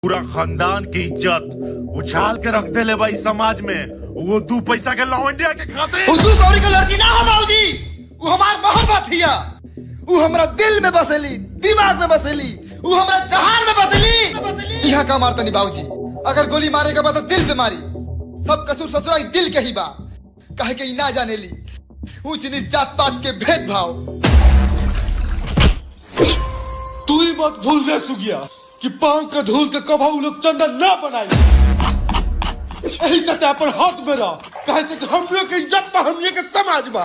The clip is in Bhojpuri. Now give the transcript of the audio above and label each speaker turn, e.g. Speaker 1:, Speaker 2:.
Speaker 1: पूरा खानदान की इज्जत उछाल के रख दे ले भाई समाज में। वो 2 पैसा के लौंडिया के खाते
Speaker 2: हुजूर गौरी के लड़की ना हो बाबूजी, वो हमार मोहब्बत हिया, वो हमरा दिल में बसेली, दिमाग में बसेली, वो हमरा जहान में बसेली। यहाँ का मारता नहीं बाबूजी, अगर गोली मारे का बाद तो दिल पे मारी। सब कसूर ससुराई दिल के ही बा, कहे के ना जाने ली ऊंच नीच जात पात के भेदभाव।
Speaker 3: तू ही मत भूल ले सुगिया कि पांव का धूल के कभाऊ लोग चंदन ना बनाई। यही सत्या पर हाथ में रह, कहे से कि हम लोग की इज्जत पर हम ये के समाज बा।